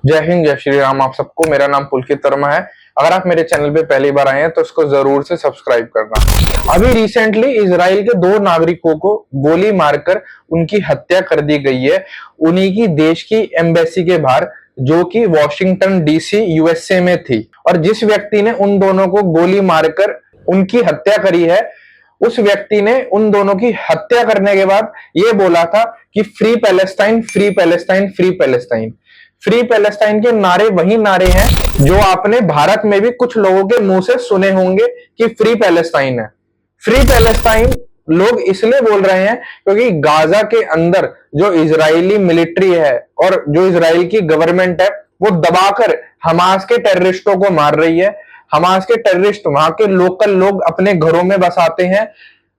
जय हिंद, जय श्री राम। आप सबको मेरा नाम पुलकित वर्मा है। अगर आप मेरे चैनल पे पहली बार आए हैं तो इसको जरूर से सब्सक्राइब करना। अभी रिसेंटली इजराइल के 2 नागरिकों को गोली मारकर उनकी हत्या कर दी गई है, उन्हीं की देश की एम्बेसी के बाहर, जो कि वॉशिंगटन डीसी यूएसए में थी। और जिस व्यक्ति ने उन दोनों को गोली मारकर उनकी हत्या करी है, उस व्यक्ति ने उन दोनों की हत्या करने के बाद ये बोला था कि free Palestine, free Palestine, free Palestine. Free Palestine के नारे वही नारे हैं जो आपने भारत में भी कुछ लोगों के मुंह से सुने होंगे कि फ्री पैलेस्टाइन है। फ्री पैलेस्टाइन लोग इसलिए बोल रहे हैं क्योंकि गाजा के अंदर जो इजरायली मिलिट्री है और जो इजराइल की गवर्नमेंट है, वो दबाकर हमास के टेररिस्टों को मार रही है। हमास के टेररिस्ट वहां के लोकल लोग अपने घरों में बसाते हैं,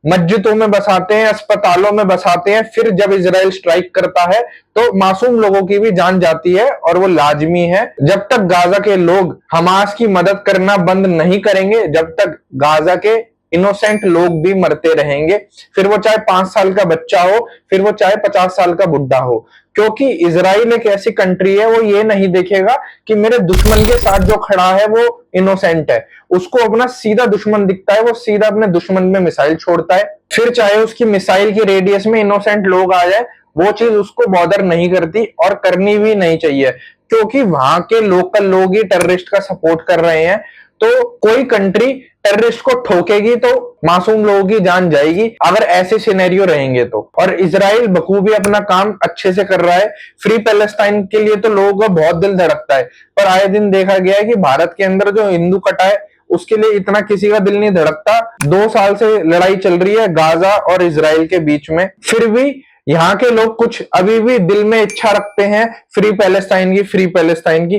मस्जिदों में बसाते हैं, अस्पतालों में बसाते हैं। फिर जब इजराइल स्ट्राइक करता है तो मासूम लोगों की भी जान जाती है, और वो लाजमी है। जब तक गाजा के लोग हमास की मदद करना बंद नहीं करेंगे, जब तक गाजा के इनोसेंट लोग भी मरते रहेंगे, फिर वो चाहे 5 साल का बच्चा हो, फिर वो चाहे 50 साल का बुढ़ा हो। क्योंकि इजराइल एक ऐसी कंट्री है, वो ये नहीं देखेगा कि मेरे दुश्मन के साथ जो खड़ा है वो इनोसेंट है। उसको अपना सीधा दुश्मन दिखता है, वो सीधा अपने दुश्मन में मिसाइल छोड़ता है। फिर चाहे उसकी मिसाइल की रेडियस में इनोसेंट लोग आ जाए, वो चीज उसको बॉदर नहीं करती और करनी भी नहीं चाहिए, क्योंकि वहां के लोकल लोग ही टेररिस्ट का सपोर्ट कर रहे हैं। तो कोई कंट्री टेररिस्ट को ठोकेगी तो मासूम लोगों की जान जाएगी, अगर ऐसे सिनेरियो रहेंगे तो। और इजराइल बखूबी अपना काम अच्छे से कर रहा है। फ्री पैलेस्टाइन के लिए तो लोगों का बहुत दिल धड़कता है, पर आए दिन देखा गया है कि भारत के अंदर जो हिंदू कटा है, उसके लिए इतना किसी का दिल नहीं धड़कता। 2 साल से लड़ाई चल रही है गाजा और इजराइल के बीच में, फिर भी यहाँ के लोग कुछ अभी भी दिल में इच्छा रखते हैं फ्री पैलेस्टाइन की, फ्री पैलेस्टाइन की।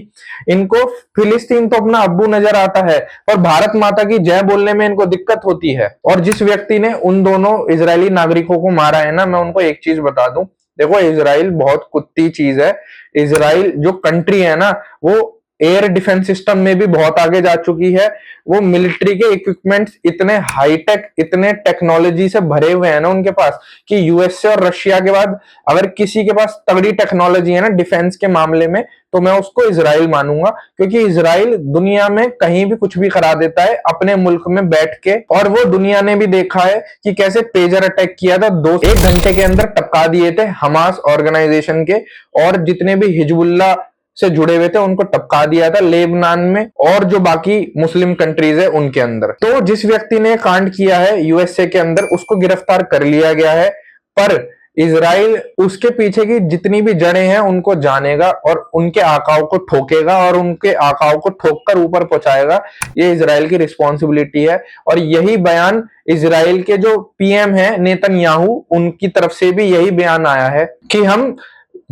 इनको फिलिस्तीन तो अपना अब्बू नजर आता है, और भारत माता की जय बोलने में इनको दिक्कत होती है। और जिस व्यक्ति ने उन दोनों इजरायली नागरिकों को मारा है ना, मैं उनको एक चीज बता दूं। देखो, इजराइल बहुत कुत्ती चीज है। इजराइल जो कंट्री है ना, वो एयर डिफेंस सिस्टम में भी बहुत आगे जा चुकी है। वो मिलिट्री के इक्विपमेंट्स इतने हाईटेक, इतने टेक्नोलॉजी से भरे हुए हैं ना उनके पास, कि यूएसए और रशिया के बाद अगर किसी के पास तगड़ी टेक्नोलॉजी है ना डिफेंस के मामले में, तो मैं उसको इजराइल मानूंगा। क्योंकि इजराइल दुनिया में कहीं भी कुछ भी करा देता है अपने मुल्क में बैठ के। और वो दुनिया ने भी देखा है कि कैसे पेजर अटैक किया था, 1 घंटे के अंदर टपका दिए थे हमास ऑर्गेनाइजेशन के, और जितने भी हिजबुल्ला से जुड़े हुए थे उनको टपका दिया था लेबनान में, और जो बाकी मुस्लिम कंट्रीज है उनके अंदर। तो जिस व्यक्ति ने कांड किया है यूएसए के अंदर, उसको गिरफ्तार कर लिया गया है। पर इजराइल उसके पीछे की जितनी भी जड़ें हैं उनको जानेगा, और उनके आकाओं को ठोकेगा, और उनके आकाओं को ठोक कर ऊपर पहुंचाएगा। ये इजराइल की रिस्पॉन्सिबिलिटी है। और यही बयान इजराइल के जो पीएम है नेतन्याहू, उनकी तरफ से भी यही बयान आया है कि हम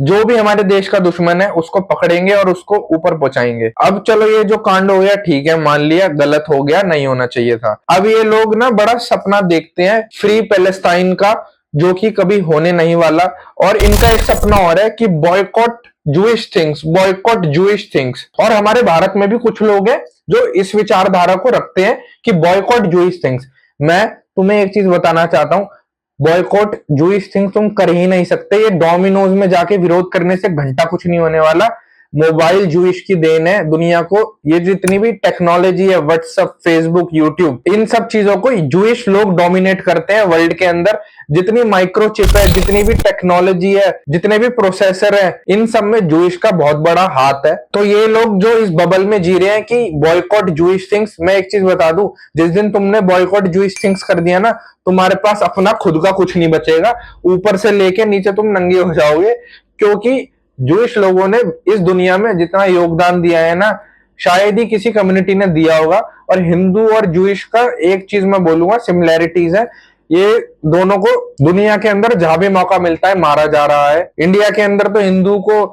जो भी हमारे देश का दुश्मन है उसको पकड़ेंगे और उसको ऊपर पहुंचाएंगे। अब चलो, ये जो कांड हो गया ठीक है, मान लिया गलत हो गया, नहीं होना चाहिए था। अब ये लोग ना बड़ा सपना देखते हैं फ्री पैलेस्टाइन का, जो कि कभी होने नहीं वाला। और इनका एक सपना और है कि boycott Jewish things, boycott Jewish things. और हमारे भारत में भी कुछ लोग हैं जो इस विचारधारा को रखते हैं कि बॉयकॉट जूइश थिंग्स। मैं तुम्हें एक चीज बताना चाहता हूं, बॉयकॉट जूइश थिंग्स तुम कर ही नहीं सकते। ये डोमिनोज में जाके विरोध करने से घंटा कुछ नहीं होने वाला। मोबाइल जूइश की देन है दुनिया को। ये जितनी भी टेक्नोलॉजी है, व्हाट्सएप, फेसबुक, यूट्यूब, इन सब चीजों को जूइश लोग डोमिनेट करते हैं वर्ल्ड के अंदर। जितनी माइक्रोचिप है, जितनी भी टेक्नोलॉजी है, जितने भी प्रोसेसर है, इन सब में जूइश का बहुत बड़ा हाथ है। तो ये लोग जो इस बबल में जी रहे हैं कि बॉयकॉट जूइश थिंग्स, मैं एक चीज बता दूं, जिस दिन तुमने बॉयकॉट जूइश थिंग्स कर दिया ना, तुम्हारे पास अपना खुद का कुछ नहीं बचेगा। ऊपर से लेके नीचे तुम नंगे हो जाओगे। क्योंकि जूइश लोगों ने इस दुनिया में जितना योगदान दिया है ना, शायद ही किसी कम्युनिटी ने दिया होगा। और हिंदू और जूइश का एक चीज मैं बोलूंगा, सिमिलैरिटीज है। ये दोनों को दुनिया के अंदर जहां भी मौका मिलता है मारा जा रहा है। इंडिया के अंदर तो हिंदू को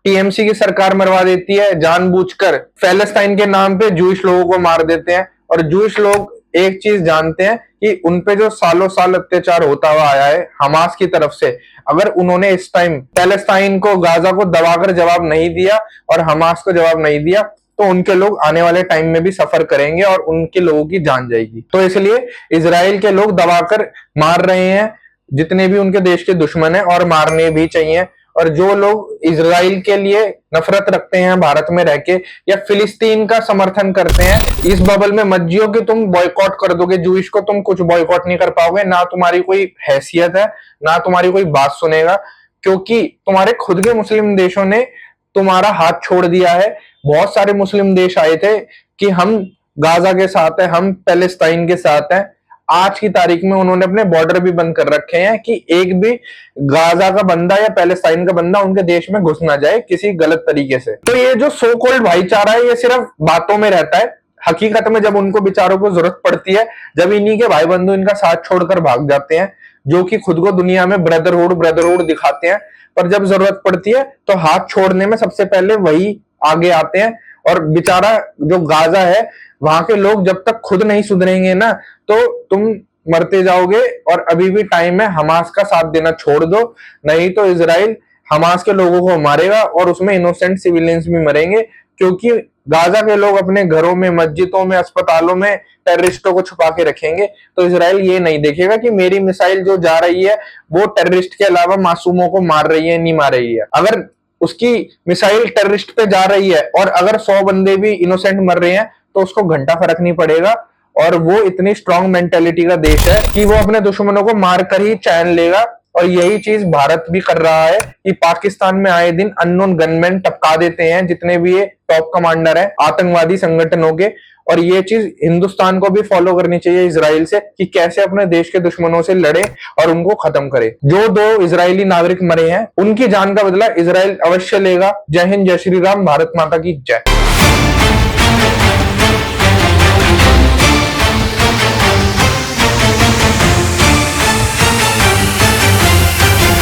टीएमसी की सरकार मरवा देती है जानबूझकर, पैलेस्टाइन के नाम पे जूइश लोगों को मार देते हैं। और जूइश लोग एक चीज जानते हैं कि उनपे जो सालों साल अत्याचार होता हुआ आया है हमास की तरफ से, अगर उन्होंने इस टाइम पैलेस्टाइन को, गाजा को दबाकर जवाब नहीं दिया और हमास को जवाब नहीं दिया, तो उनके लोग आने वाले टाइम में भी सफर करेंगे और उनके लोगों की जान जाएगी। तो इसलिए इजराइल के लोग दबाकर मार रहे हैं जितने भी उनके देश के दुश्मन है, और मारने भी चाहिए। और जो लोग इजराइल के लिए नफरत रखते हैं भारत में रह के या फिलिस्तीन का समर्थन करते हैं, इस बबल में मत जियो कि तुम बॉयकॉट कर दोगे जूइश को। तुम कुछ बॉयकॉट नहीं कर पाओगे, ना तुम्हारी कोई हैसियत है, ना तुम्हारी कोई बात सुनेगा, क्योंकि तुम्हारे खुद के मुस्लिम देशों ने तुम्हारा हाथ छोड़ दिया है। बहुत सारे मुस्लिम देश आए थे कि हम गाजा के साथ हैं, हम पैलेस्टाइन के साथ हैं। आज की तारीख में उन्होंने अपने बॉर्डर भी बंद कर रखे हैं कि एक भी गाजा का बंदा या पैलेस्टाइन का बंदा उनके देश में घुस ना जाए किसी गलत तरीके से। तो ये जो सो कॉल्ड भाईचारा है, ये सिर्फ बातों में रहता है। हकीकत में जब उनको बेचारों को जरूरत पड़ती है, जब इन्हीं के भाई बंधु इनका साथ छोड़कर भाग जाते हैं, जो कि खुद को दुनिया में ब्रदरहुड ब्रदरहुड दिखाते हैं, पर जब जरूरत पड़ती है तो हाथ छोड़ने में सबसे पहले वही आगे आते हैं। और बेचारा जो गाजा है, वहां के लोग जब तक खुद नहीं सुधरेंगे ना, तो तुम मरते जाओगे। और अभी भी टाइम है, हमास का साथ देना छोड़ दो, नहीं तो इजराइल हमास के लोगों को मारेगा और उसमें इनोसेंट सिविलियंस भी मरेंगे। क्योंकि गाजा के लोग अपने घरों में, मस्जिदों में, अस्पतालों में टेररिस्टों को छुपा के रखेंगे, तो इजराइल ये नहीं देखेगा कि मेरी मिसाइल जो जा रही है वो टेररिस्ट के अलावा मासूमों को मार रही है, नहीं मार रही है। अगर उसकी मिसाइल टेररिस्ट पे जा रही है और अगर 100 बंदे भी इनोसेंट मर रहे हैं, तो उसको घंटा फर्क नहीं पड़ेगा। और वो इतनी स्ट्रांग मेंटेलिटी का देश है कि वो अपने दुश्मनों को मार कर ही चैन लेगा। और यही चीज भारत भी कर रहा है कि पाकिस्तान में आए दिन अननोन गनमैन टपका देते हैं जितने भी ये टॉप कमांडर हैं आतंकवादी संगठनों के। और ये चीज हिंदुस्तान को भी फॉलो करनी चाहिए इजराइल से, कि कैसे अपने देश के दुश्मनों से लड़े और उनको खत्म करे। जो 2 इजरायली नागरिक मरे हैं, उनकी जान का बदला इजराइल अवश्य लेगा। जय हिंद, जय श्री राम, भारत माता की जय।